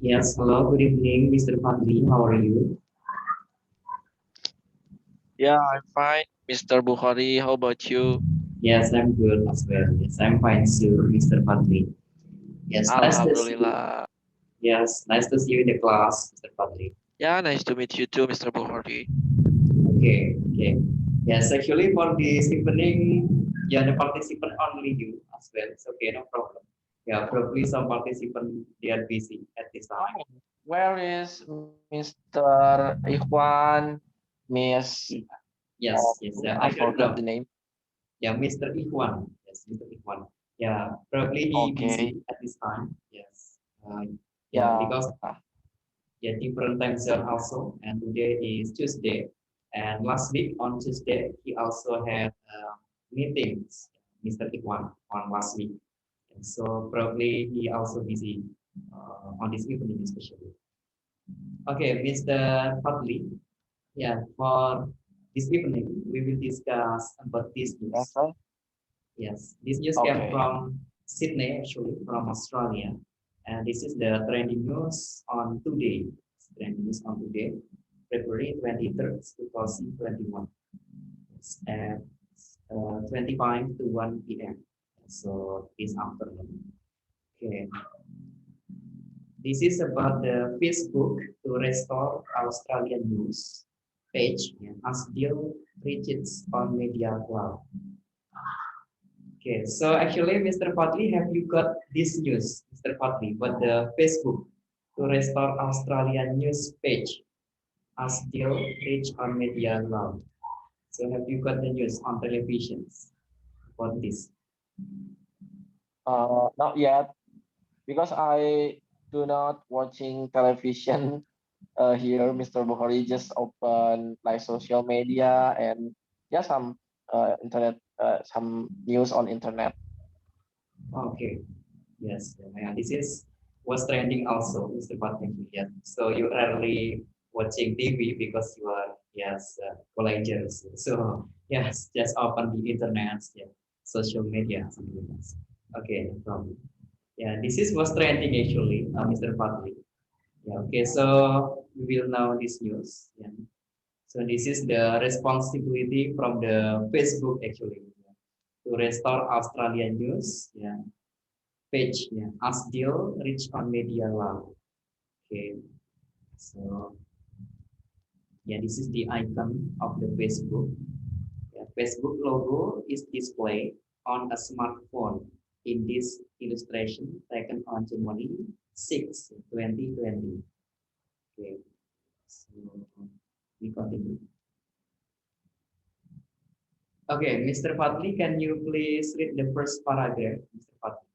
Yes, hello, good evening, Mr. Fadli. How are you? Yeah, I'm fine, Mr. Bukhari. How about you? Yes, I'm good as well. Yes, I'm fine too, Mr. Fadli. Yes, nice to see you. Alhamdulillah. Yes, nice to see you in the class, Mr. Fadli. Yeah, nice to meet you too, Mr. Bukhari. Okay. Yes, actually for this evening, yeah, the participant only you as well. It's okay, no problem. Yeah, probably some participant they are busy at this time. Oh, where is Mr. Ikhwan, Miss? Yes, I I don't forgot the know. name. Yeah, Mr. Ikhwan. Yes, Mr. Ikhwan. Yeah, probably he Okay. busy at this time. Yes. Yeah, Yeah. because yeah, different time zone also. And today is Tuesday. And last week on Tuesday, he also had meetings, Mr. Ikhwan, on last week. And so probably he also busy on this evening especially. Okay, Mr. Fadli. Yeah, for this evening, we will discuss about this Yes, news. sir. Yes, this news came Okay. from Sydney, actually, from Australia. And this is the trending news on today. Trending news on today, February 23rd, 2021. It's at 25 to 1 p.m. So this afternoon. Okay. This is about the Facebook to restore Australian news page as deal reaches on media cloud. Okay, so actually, Mr. Fadli, have you got this news, Mr. Fadli, but the Facebook to restore Australian news page as still reach on media now. So have you got the news on televisions about this? Not yet because I do not watching television here, Mr. Bukhari. Just open like social media and yeah, some internet, some news on internet. Okay, yes, yeah, this is was trending also, Mr. Fadli. Yeah. So you rarely watching TV because you are yes collegians. So yes, just open the internet, yeah, social media, something like that. Okay, no problem. Yeah, this is was trending actually, Mr. Fadli. Yeah, okay, so we will know this news. Yeah. So this is the responsibility from the Facebook actually, yeah, to restore Australian news. Yeah, page. Yeah, as deal reach on media law. Okay, so yeah, this is the icon of the Facebook. Yeah, Facebook logo is displayed on a smartphone in this illustration taken on January 6, 2020. Okay, so we continue. Okay, Mr. Fadli, can you please read the first paragraph, Mr. Fadli?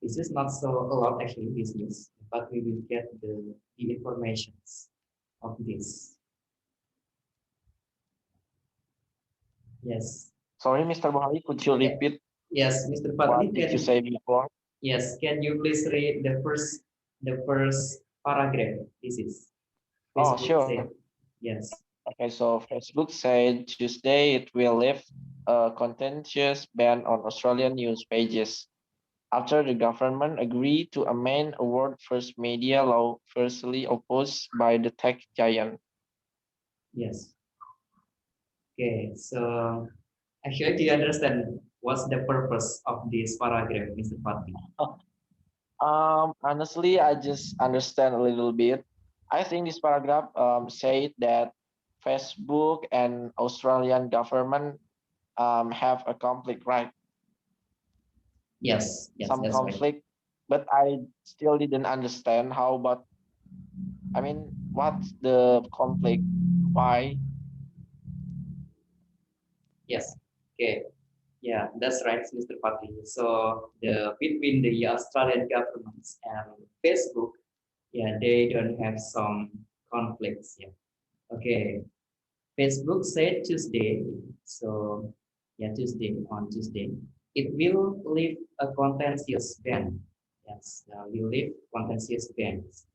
This is not so a lot actually, this news, but we will get the informations of this. Yes. Sorry, Mr. Bukhari, could you Yeah. repeat Yes, Mr. what Fadli, did you say before? can you please read the first paragraph? This is Oh, Facebook sure. said. Yes. Okay, so Facebook said Tuesday it will lift a contentious ban on Australian news pages after the government agreed to amend a world first media law fiercely opposed by the tech giant. Yes. Okay. So actually, do you understand what's the purpose of this paragraph, Mr. Fadli? Honestly, I just understand a little bit. I think this paragraph said that Facebook and Australian government have a conflict, right? Yes, Some that's right. conflict, but I still didn't understand how. But I mean, what's the conflict? Why? Yes. Okay. Yeah, that's right, Mr. Fadli. So the between the Australian governments and Facebook, yeah, they don't have some conflicts. Yeah. Okay. Facebook said Tuesday. So yeah, on Tuesday, it will lift a contentious ban. Yes, will lift contentious bans.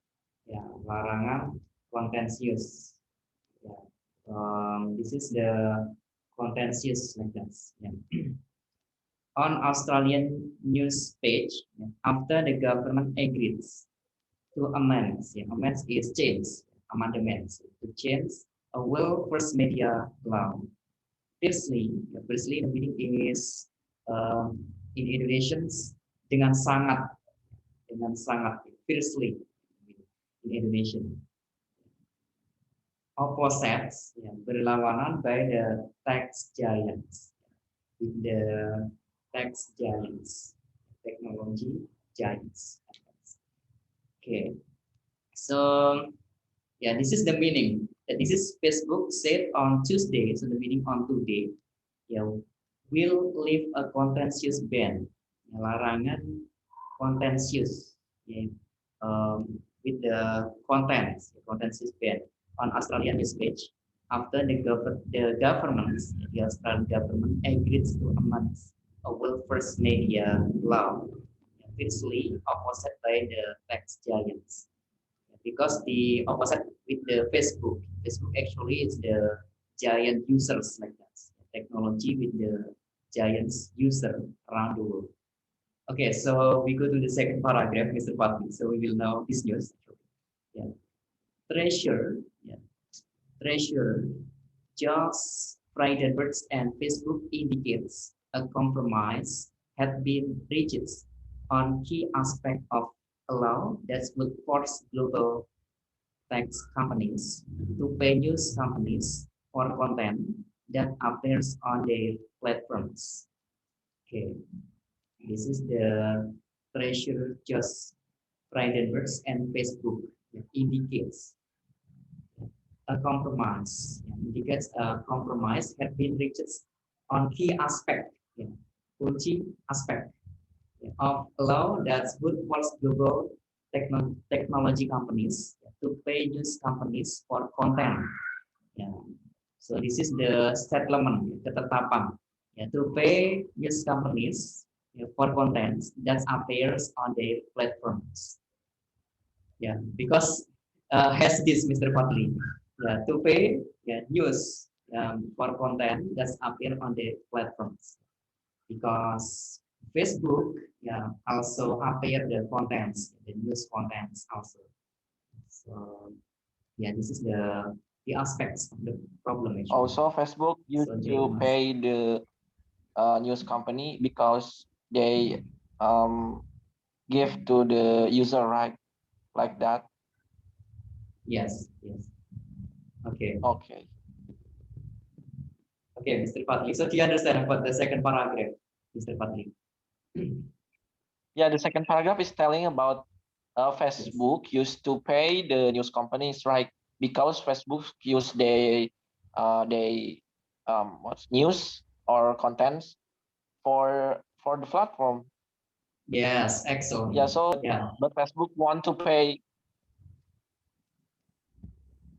Yeah, larangan contentious. Yeah. This is the contentious sentence. Yeah. On Australian news page, yeah, after the government agrees. to amend. Yeah, amend is change, amendments to change a well first media law. Firstly, the meaning is in Indonesians dengan sangat, fiercely in Indonesian. Opposites, ya, berlawanan by the tech giants, with the tech giants, technology giants. Okay, so yeah, this is the meaning. This is Facebook said on Tuesday, so the meaning on today. Ya, will leave a contentious ban, ya, larangan contentious, ya, with the contentious ban on Australian news page after the government, the Australian government agreed to amend a well first media law, fiercely opposed by the tech giants. Because the opposite with the Facebook. Facebook actually is the giant users like that. Technology with the giants user around the world. Okay, so we go to the second paragraph, Mr. Patli. So we will know this news. Yeah. Treasure, yeah. Treasure, Josh Frydenberg and Facebook indicates a compromise had been reached on key aspect of a law that would force global tech companies to pay news companies for content that appears on their platforms. Okay, this is the treasure just Frydenberg and Facebook that indicates a compromise. Indicates a compromise had been reached on key aspect, yeah, kunci aspect, yeah, of a law that would force global technology companies to pay news companies for content. Yeah. So this is the settlement, ketetapan, yeah, to pay news companies, yeah, for content that appears on their platforms. Yeah, because has this Mr. Fadli, yeah, to pay, yeah, news, for content that appear on the platforms, because Facebook, yeah, also appear the contents, the news contents also. So yeah, this is the aspects of the problem actually. Also, Facebook used So to James, pay the news company because they um, give to the user right like that. yes, yes, okay, Okay. okay, Mr. Fadli. So do you understand about the second paragraph, Mr. Fadli? Yeah, the second paragraph is telling about Yes, Facebook used to pay the news companies right because Facebook use they what's news or contents for the platform. yes, Yeah, excellent. so Yeah, but Facebook want to pay.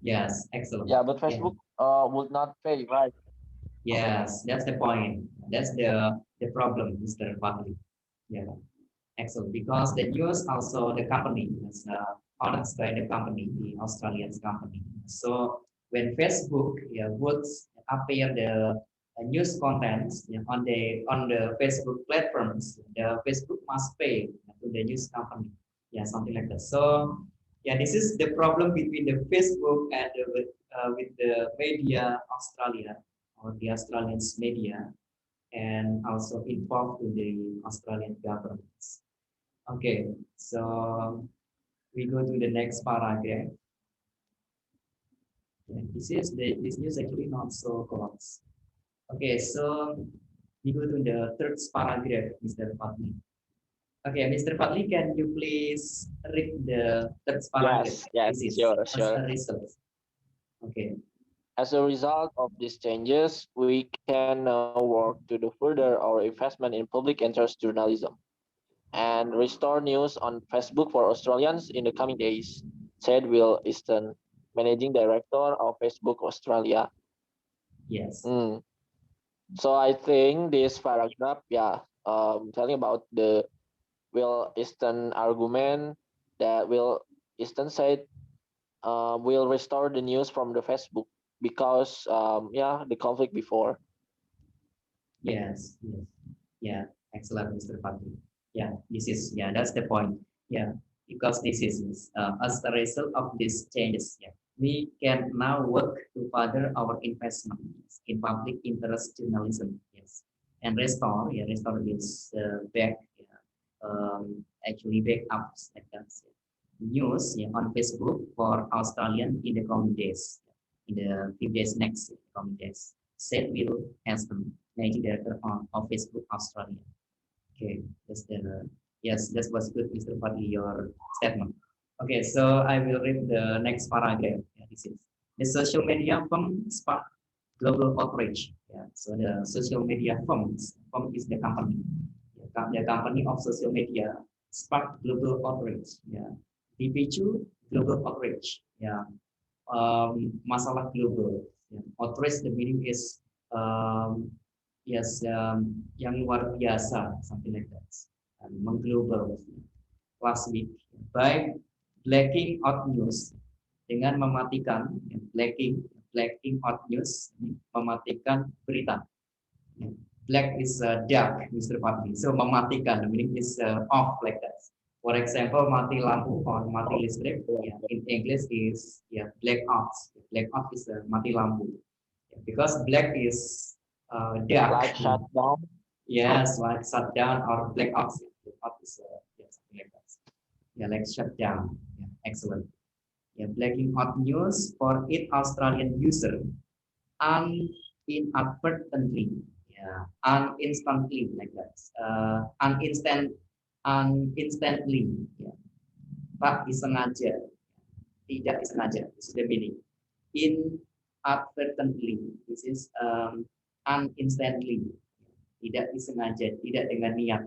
yes, excellent. Yeah, but Yeah, Facebook would not pay, right? yes, that's the point. That's the problem, Mr. Fadli. Yeah, excellent. Because the news also the company is owned by the company, the Australian company. So when Facebook, yeah, would appear the news contents, yeah, on the Facebook platforms, the Facebook must pay to the news company. Yeah, something like that. So yeah, this is the problem between the Facebook and with the media Australia or the Australians media, and also involved to the Australian governments. Okay, so we go to the next paragraph. Yeah, this news actually not so close. Okay, so we go to the third paragraph, Mr. Fadli. Okay, Mr. Fadli, can you please read the third paragraph? Yes, yes, This is sure, as sure. a result. Okay. As a result of these changes, we can now work to do further our investment in public interest journalism and restore news on Facebook for Australians in the coming days, said Will Easton, Managing Director of Facebook Australia. Yes. Mm. So I think this paragraph, yeah, telling about the Will Easton argument that Will Easton said will restore the news from the Facebook because yeah, the conflict before. Yes. Yes. Yeah. Excellent, Mr. Fadli. Yeah. This is, yeah. That's the point. Yeah. because this is as a result of these changes, yeah, we can now work to further our investment in public interest journalism, yes, and restore this back, yeah, actually back up like that, yeah, news, yeah, on Facebook for Australian in the coming days, in the few days next coming days. Said Will Aston, managing director of Facebook Australia. Okay, that's the yes, that was good, Mr. Fadli, your statement. Okay, so I will read the next paragraph. Yeah, this is the social media firm spark global outrage. Yeah, so the social media firm is the company. Yeah, the company of social media spark global outrage. Yeah, dipicu global outrage. Yeah, masalah global. Yeah. Outrage, the meaning is yes, yang luar biasa, something like that. Mengglobal. Last week, by blacking out news, dengan mematikan, blacking out news, mematikan berita. Black is dark, Mr. Fatmi. So mematikan, the meaning is off like that. For example, mati lampu or mati listrik, yeah, in English is yeah, blackout. Blackout is mati lampu. Yeah, because black is dark. Like shut down. Yes, like shut down or blackout. Blackout is yeah, something like that. Yeah, like shut down. Yeah, excellent. Yeah, blacking out news for it Australian user inadvertently, yeah, uninstantly like that, uninstantly, yeah, tak disengaja, tidak disengaja, this is the meaning. Inadvertently, this is uninstantly, tidak disengaja, tidak dengan niat.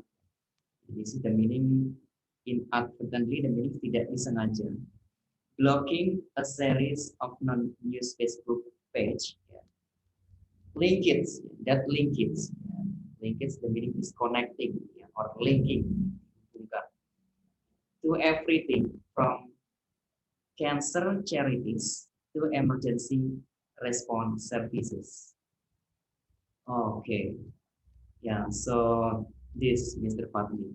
This is the meaning. Inadvertently, the meaning tidak disengaja. Blocking a series of non-news Facebook page, yeah. Linkage, that linkage, yeah. Linkage, the meaning is connecting, yeah, or linking to everything from cancer charities to emergency response services. Okay, yeah, so this, Mr. Fadli.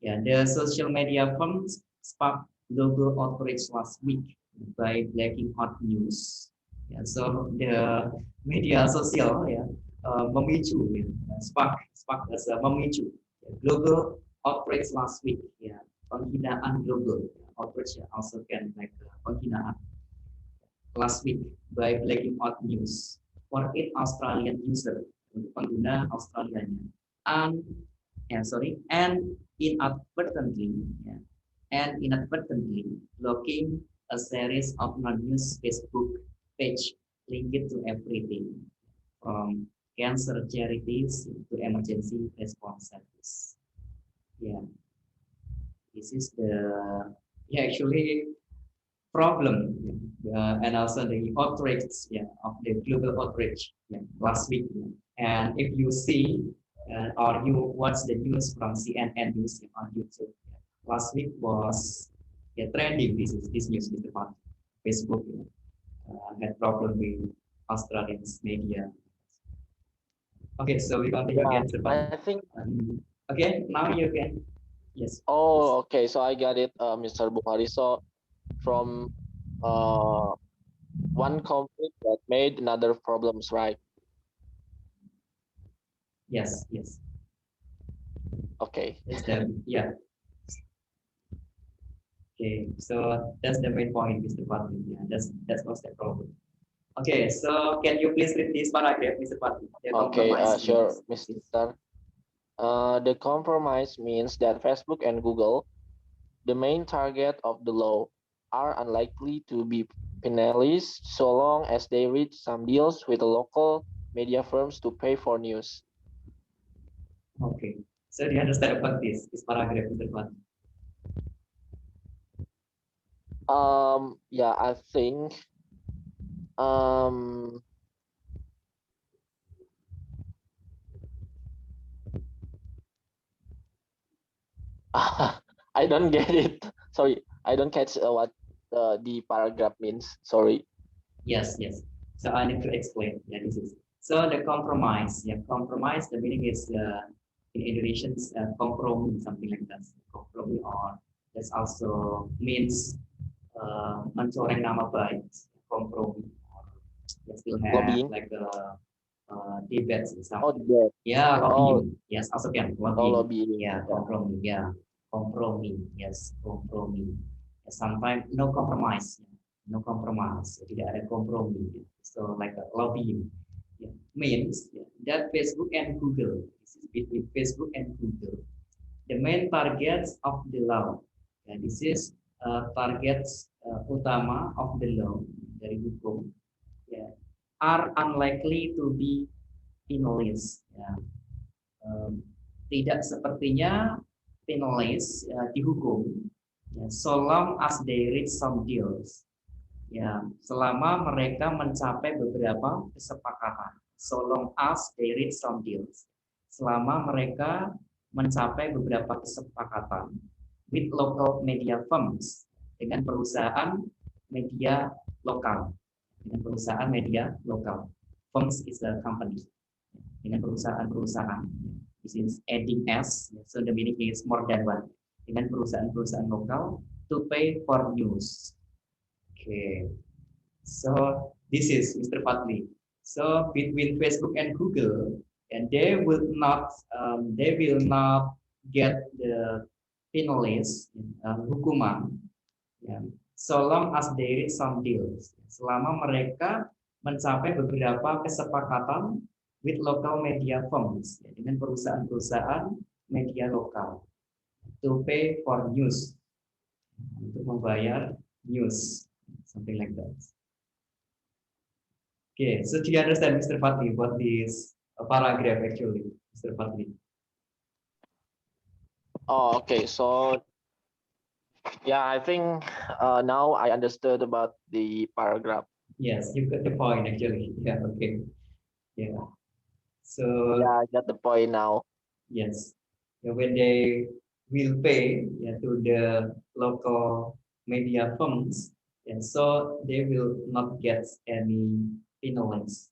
Yeah, the social media firms sparked global outrage last week by blacking out news. Yeah, so the media sosial, yeah, memicu, yeah, spark as a memicu, yeah, global outrage last week. Yeah, penghinaan global, yeah, outrage, yeah, also can like penghinaan last week by blacking out news for it Australian user, pengguna Australianya, and yeah, sorry, and inadvertently, yeah, and inadvertently blocking a series of non-news Facebook page linked to everything from cancer charities to emergency response service. Yeah, this is the yeah actually problem, and also the outrage, yeah, of the global outrage, yeah, last week. Yeah. And if you see or you watch the news from CNN News, yeah, on YouTube, yeah, last week was yeah, trending. This news is about Facebook, yeah, had problem with Australian media. Okay, so we continue Yeah, again. I think. Okay, now you can. Yes. Oh, okay. So I got it, Mr. Bukhari. So from uh, one conflict that made another problems, right? Yes. Yes. Okay. It's the yeah. Okay, so that's the main point, Mr. Patri. Yeah, that's what's the problem. Okay, so can you please read this paragraph, Mr. Patri? The Okay, compromise sure, means. Mr. The compromise means that Facebook and Google, the main target of the law, are unlikely to be penalized so long as they reach some deals with the local media firms to pay for news. Okay, so do you understand about this paragraph, Mr. Patri? Yeah, I think I don't get it. Sorry, I don't catch what the paragraph means. Sorry. Yes, yes. So I need to explain. Yeah, this is so the compromise. Yeah, compromise. The meaning is in Indonesian kompromi, something like that. Kompromi or That also means mencoreng nama baik, kompromi. They still have Lobbying. like debates and Oh, something. that. Yeah, Oh, lobbying. Yes, also can oh, lobbying. lobbying. Yeah, Yeah. kompromi. Yeah, kompromi. Yes, kompromi. Sometimes no compromise. No compromise. Tidak ada kompromi. So like lobbying. Yeah. Means that Facebook and Google. This is between Facebook and Google. The main targets of the law. Yeah, this is targets utama of the law dari hukum. Yeah, are unlikely to be penalized. Ya. Tidak sepertinya penalized dihukum, ya, so long as they reach some deals. Ya, selama mereka mencapai beberapa kesepakatan. So long as they reach some deals. Selama mereka mencapai beberapa kesepakatan with local media firms, dengan perusahaan media lokal. Dengan perusahaan media lokal. Firms is a company. Dengan perusahaan-perusahaan. This is adding S, so the meaning is more than one. Dengan perusahaan-perusahaan lokal to pay for news. Okay, so this is Mr. Fadli. So between Facebook and Google, and they will not get the penalties, hukuman, so long as they reach some deals. Selama mereka mencapai beberapa kesepakatan with local media firms, dengan perusahaan-perusahaan media lokal, to pay for news, untuk membayar news, something like that. Okay, so do you understand, Mr. Fatli, what this paragraph actually, Mr. Fatli? Oh, okay. So, yeah, I think now I understood about the paragraph. Yes, you got the point actually. Yeah, okay. Yeah. So Yeah, I got the point now. yes, when they will pay to the local media firms, and so they will not get any penalties.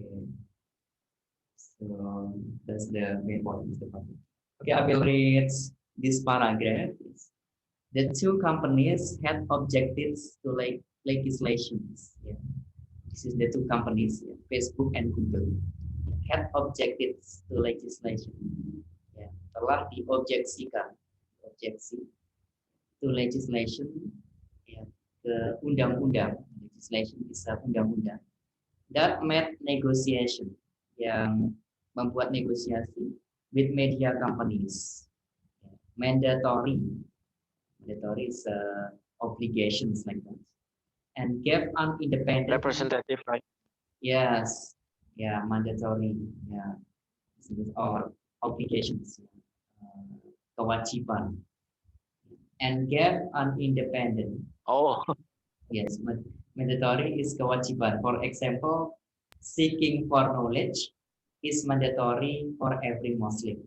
Okay. So that's the main point, Mr. Fatli. Okay, I will read this paragraph. The two companies had objectives to legislations. Yeah. This is the two companies, Facebook and Google, had objectives to legislation. Ya. Telah diobjeksikan, objeksi to legislation, ya, ke undang-undang. Legislation bisa undang-undang. That made negotiation, yang membuat negosiasi with media companies. Mandatory is obligations like that, and gave an independent Representative, right? yes, mandatory, or obligations, kewajiban, and gave an independent. Oh, Yes, mandatory is kewajiban. For example, seeking for knowledge is mandatory for every Muslim.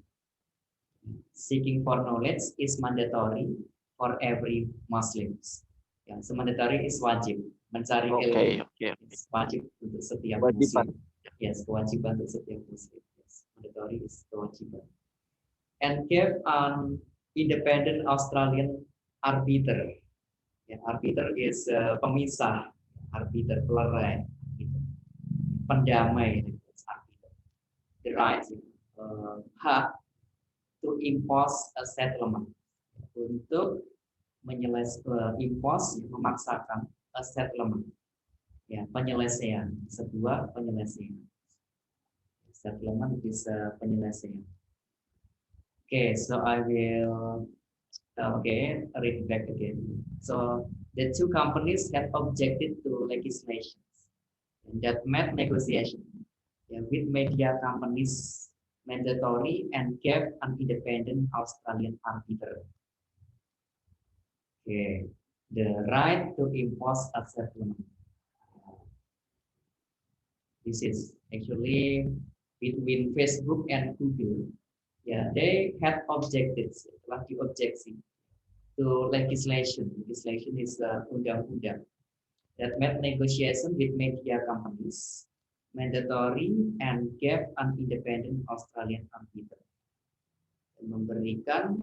Seeking for knowledge is mandatory for every Muslims. Ya, so mandatory is wajib. Mencari ilmu wajib untuk setiap Muslim. Yes, kewajiban untuk setiap Muslim. Yes, mandatory is kewajiban. And gave an independent Australian arbiter. Yeah, arbiter is pemisah, arbiter pelerai, pendamai. Arbiter. The right, hak to impose a settlement, untuk memaksakan a settlement, ya, penyelesaian, sebuah penyelesaian. Settlement is penyelesaian. Okay, so I will read back again. So the two companies had objected to legislation that made negotiation with media companies mandatory and gave an independent Australian arbiter. Okay, the right to impose a settlement. This is actually between Facebook and Google. Yeah, they had objectives, like the objection to legislation. Legislation is undang-undang that made negotiation with media companies mandatory and gave an independent Australian arbiter. Dan memberikan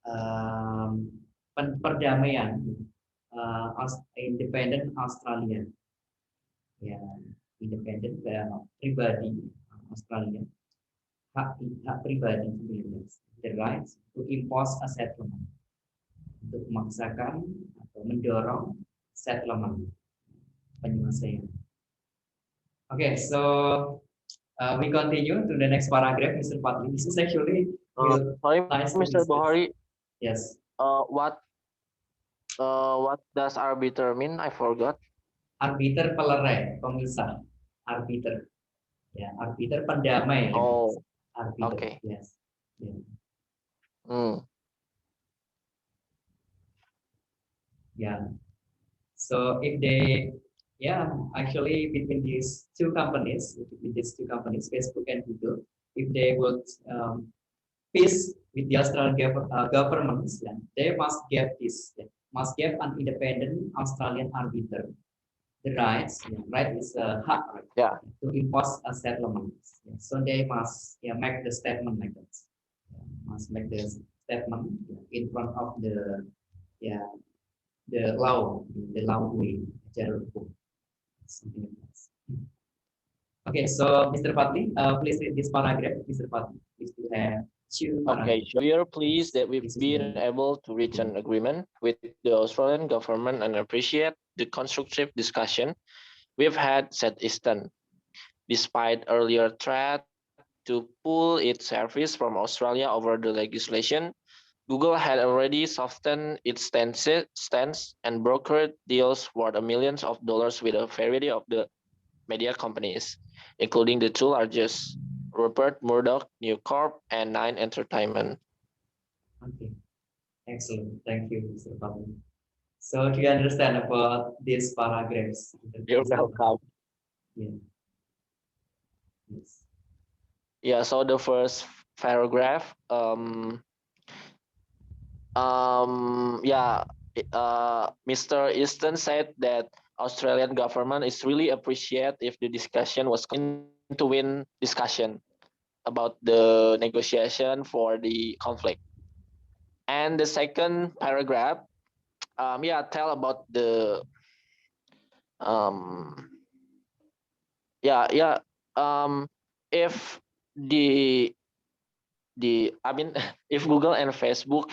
um, perdamaian independent Australia, ya independent pribadi Australia, hak pribadi sebenarnya, the rights to impose a settlement, untuk memaksakan atau mendorong settlement, penyelesaian. Okay, so we continue to the next paragraph, Mr. Patli. This is actually Sorry, nice to Mr. discuss. Bohari. Yes. What does arbiter mean? I forgot. Arbiter pelerai, pemisah. Arbiter. Ya, arbiter pendamai. Oh, arbiter. okay. Yes. Yeah. Yeah. So if they, yeah, actually between these two companies, Facebook and Google, if they would peace with the Australian governments, then they must give this, must give an independent Australian arbiter the rights, right is a hak, right? Yeah. To impose a settlement. Yeah. So they must make the statement like that. Must make the statement in front of the the law way, general book. Something like that. Okay, so Mr. Patli, please read this paragraph, Mr. Patli. Please do have two Okay, so we are pleased that we've been able to reach an agreement with the Australian government and appreciate the constructive discussion we've had, said Easton. Despite earlier threat to pull its service from Australia over the legislation, Google had already softened its stance and brokered deals worth millions of dollars with a variety of the media companies, including the two largest, Rupert Murdoch, News Corp, and Nine Entertainment. Okay, excellent. Thank you, Mr. Patli. So do you understand about these paragraphs? You're welcome. Yeah. Yes. Yeah, so the first paragraph, Mr. Easton said that Australian government is really appreciate if the discussion was to win discussion about the negotiation for the conflict. And the second paragraph, tell about the if if Google and Facebook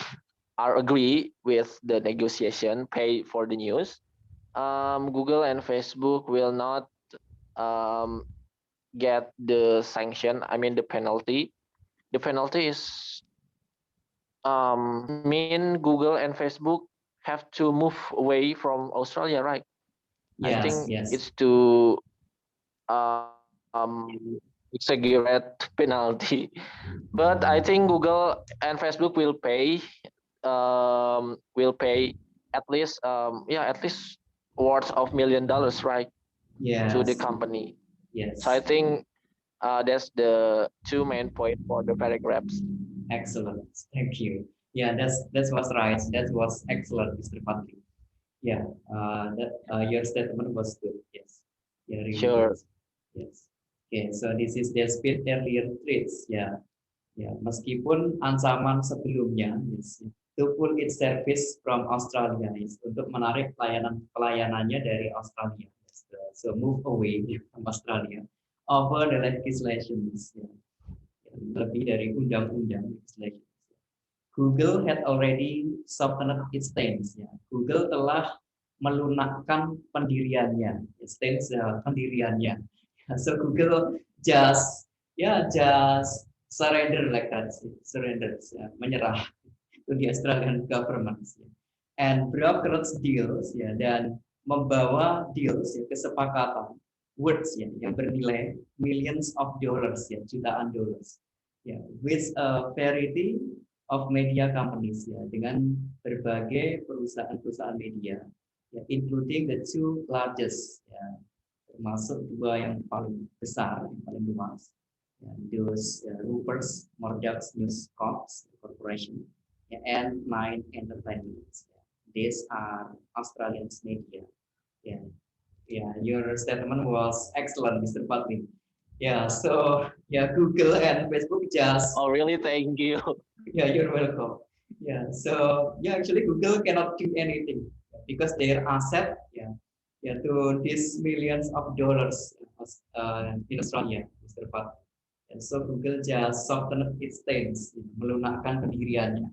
are agree with the negotiation pay for the news, Google and Facebook will not get the sanction, the penalty. The penalty is mean Google and Facebook have to move away from Australia, right? Yes, I think yes. it's to exaggerate penalty. But I think Google and Facebook will pay at least worth of $1 million, right? Yes. To the company. Yes. So I think that's the two main point for the paragraphs. Excellent. Thank you. Yeah, that was right. That was excellent, Mr. Patli. Yeah, your statement was good. Yes. Yeah, really Sure. good. Yes. Okay, so this is the speed earlier threats. Yeah. Ya, meskipun ancaman sebelumnya, yes, to pull its service from Australia, yes, untuk menarik pelayanannya dari Australia, yes, so move away from Australia over the legislations, ya, lebih dari undang-undang legislation. Google had already softened its stance. Ya. Google telah melunakkan pendiriannya, stance pendiriannya. So Google just surrender like that, surrender, menyerah to the Australian government, and brokered deals, dan membawa deals, kesepakatan words, yang bernilai millions of dollars, jutaan dollars, with a variety of media companies, dengan berbagai perusahaan-perusahaan media, including the two largest, termasuk dua yang paling besar, yang paling luas. Those Rupert Murdoch News Corporation, and Nine Entertainment. These are Australian media. Your statement was excellent, Mr. Patli. So Google and Facebook just. Oh, really? Thank you. You're welcome. Yeah, so yeah, actually Google cannot do anything because their asset, to these millions of dollars in Australia, Mr. Pat. And so Google just softened its stance, melunakkan pendiriannya,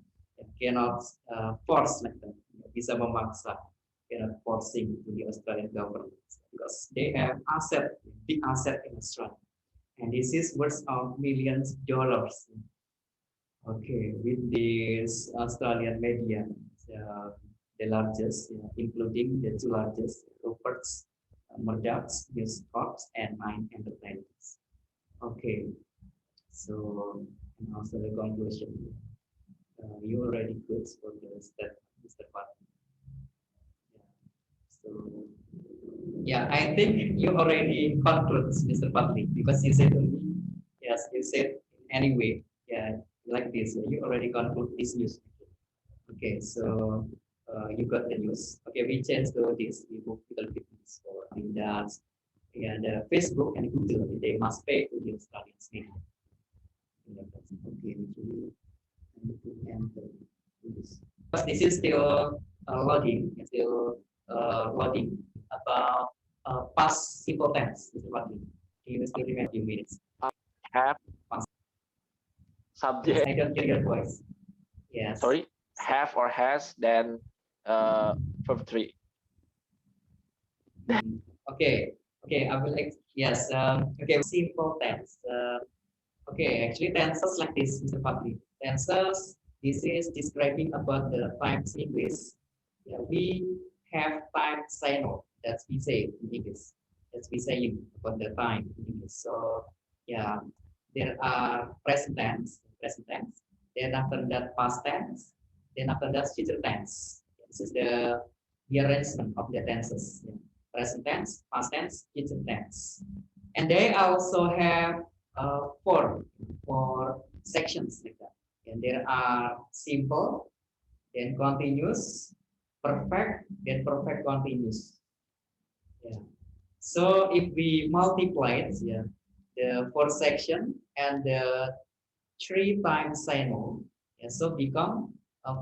cannot force like that, bisa memaksa, cannot forcing to the Australian government because they have asset, big asset in Australia, and this is worth of millions dollars. Okay, with this Australian media, uh, the largest, including the two largest, Rupert's, Murdoch's, News Corp, and Nine Entertainment. Okay, so and also the conclusion. You already good for the step, Mr. Pat. Yeah. So yeah, I think you already conclude, Mr. Patli, because you said to me, yes, you said anyway, yeah, like this. You already conclude this news. Okay, so you got the news. Okay, we change to this. We move to the business. So I think that yeah, the Facebook and Google they must pay to the Australian media. Okay, to enter this. But this is still loading. It's still loading about past simple tense. This is loading. You will still remain a few minutes. Have Past. subject. I don't hear your voice. Yes. Sorry, have or has, then verb 3. Okay, okay, I will, yes, okay, simple tense. Okay, actually tenses like this, Mr. Fatri. Tenses, this is describing about the time sequence. Yeah, we have time cycle, that's we say in English. That's we saying about the time in English. So, yeah, there are present tense. Then after that past tense. Then after that future tense. This is the arrangement of the tenses. Yeah. Present tense, past tense, future tense. And they also have four sections like that. And there are simple, then continuous, perfect, then perfect continuous. Yeah. So if we multiply it, yeah, the four section and the three times cycle, yeah, so become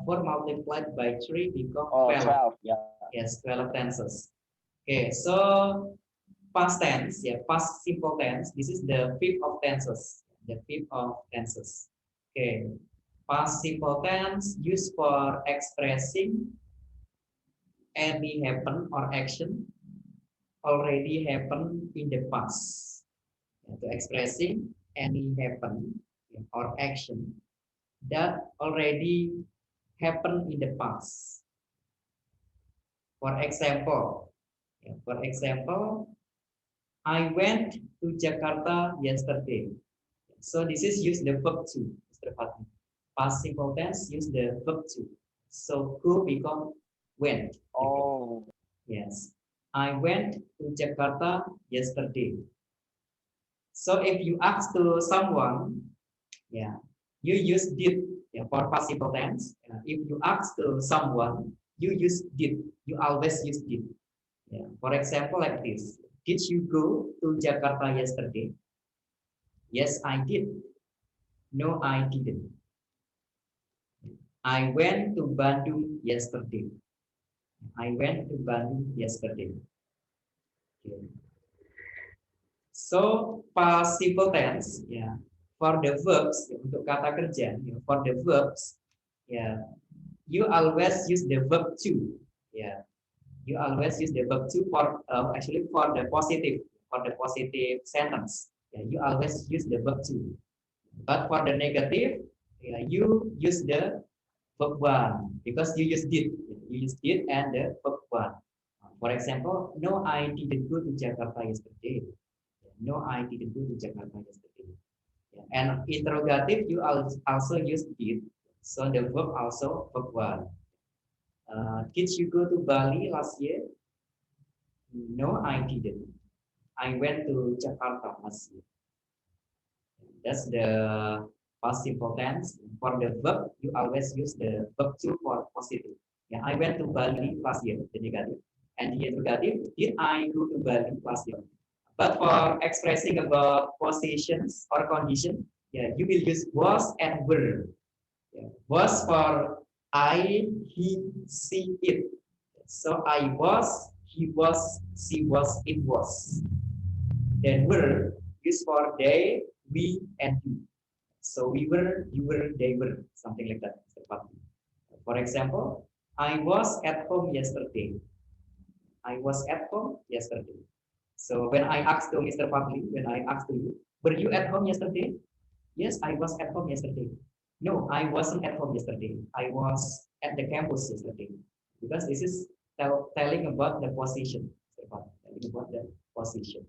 4 multiplied by 3 become Oh, 12. 12. Yeah. Yes, 12 tenses. Okay, so past tense, yeah, past simple tense. This is the fifth of tenses. The fifth of tenses. Okay, past simple tense used for expressing any happen or action already happened in the past. Yeah, to expressing any happen or action that already happened in the past. For example, I went to Jakarta yesterday. So this is use the verb to, Mr. Fatma. Past simple tense use the verb to. So who become went. Oh. Yes. I went to Jakarta yesterday. So if you ask to someone, yeah, you use did, yeah, for past simple tense. If you ask to someone, you use did. You always use did. Yeah. For example, like this. Did you go to Jakarta yesterday? Yes, I did. No, I didn't. I went to Bandung yesterday. I went to Bandung yesterday. Okay. So past simple tense, ya. For the verbs, ya, untuk kata kerja, ya, for the verbs, ya, you always use the verb to, ya. You always use the verb to for actually for the positive sentence. Ya, you always use the verb to. But for the negative, yeah, you use the verb one because you use did. You use did and the verb one. For example, no, I didn't go to Jakarta yesterday. No, I didn't go to Jakarta yesterday. Yeah. And interrogative, you also use did. So the verb also verb one. Did you go to Bali last year? No, I didn't. I went to Jakarta last year. That's the past simple tense. For the verb, you always use the verb to for positive. Yeah, I went to Bali last year, the negative. And the interrogative, did I go to Bali last year? But for expressing about positions or condition, yeah, you will use was and were. Yeah. Was for I, he, she, it. So I was, he was, she was, it was. Then were used for they, we, and you. So we were, you were, they were, something like that. For example, I was at home yesterday. I was at home yesterday. So when I asked to Mr. Fadli, when I asked to you, were you at home yesterday? Yes, I was at home yesterday. No, I wasn't at home yesterday. I was at the campus yesterday. Because this is telling about the position. Telling about the position.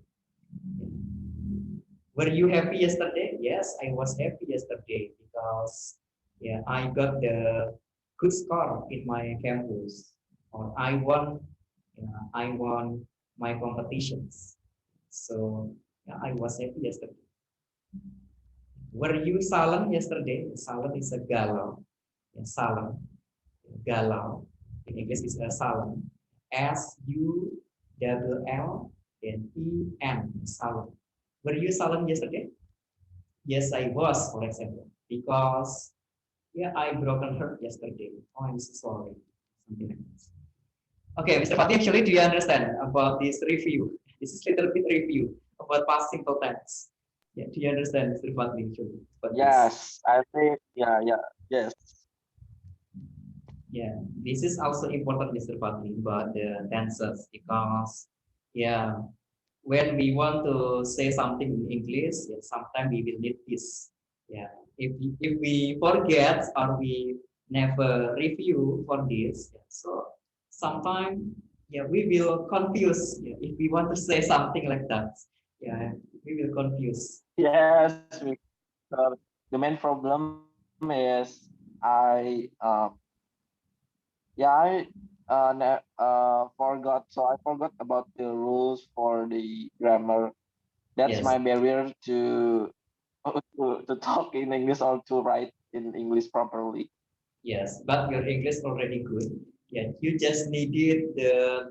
Were you happy yesterday? Yes, I was happy yesterday because yeah, I got the good score in my campus. Or I won my competitions. So yeah, I was happy yesterday. Were you solemn yesterday? Solemn is a galau. Yeah, solemn, galau. In English is a solemn. S-U-double-L then E-N, solemn. Were you solemn yesterday? Yes, I was, for example, because yeah, I broken her yesterday. Oh, I'm so sorry. Something like this. Okay, Mr. Fatih, actually, do you understand about this review? This is little bit review about past simple tense. Yeah, do you understand, Mr. Fatih, actually, about this? Yes, I think, yes. Yeah, this is also important, Mr. Fatih, about the tenses because, yeah, when we want to say something in English, yeah, sometimes we will need this. Yeah, if we forget or we never review for this, yeah, so sometimes yeah we will confuse. Yeah, if we want to say something like that, yeah, we will confuse. Yes, the main problem is I forgot. So I forgot about the rules for the grammar. That's Yes, my barrier to to talk in English or to write in English properly. yes, but your English already good. Yeah, you just needed the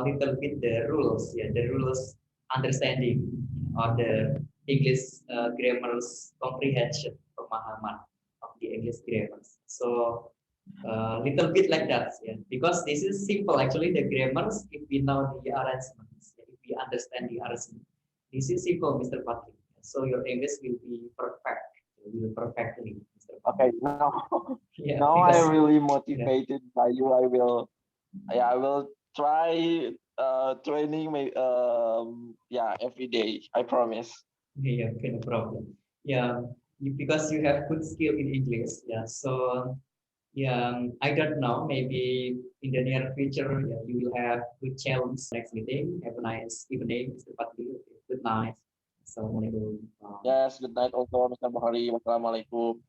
little bit the rules. Yeah, the rules understanding or the English grammar's comprehension, pemahaman of the English grammars. So little bit like that. Yeah, because this is simple actually. The grammars, if we know the arrangements, if we understand the arrangement, this is simple, Mr. Patrick. So your English will be perfect. Will perfectly, Mr. Patrick. Okay, now Yeah, now I'm because really yeah, motivated by you. I will try training my every day. I promise. yeah, okay, no problem. Yeah, because you have good skill in English. Yeah, so yeah, I don't know. Maybe in the near future, yeah, you will have good challenge next meeting. Have a nice evening, Mr. Patli. Good night. Assalamualaikum. Yes, good night also, Mr. Bahari. Wassalamualaikum.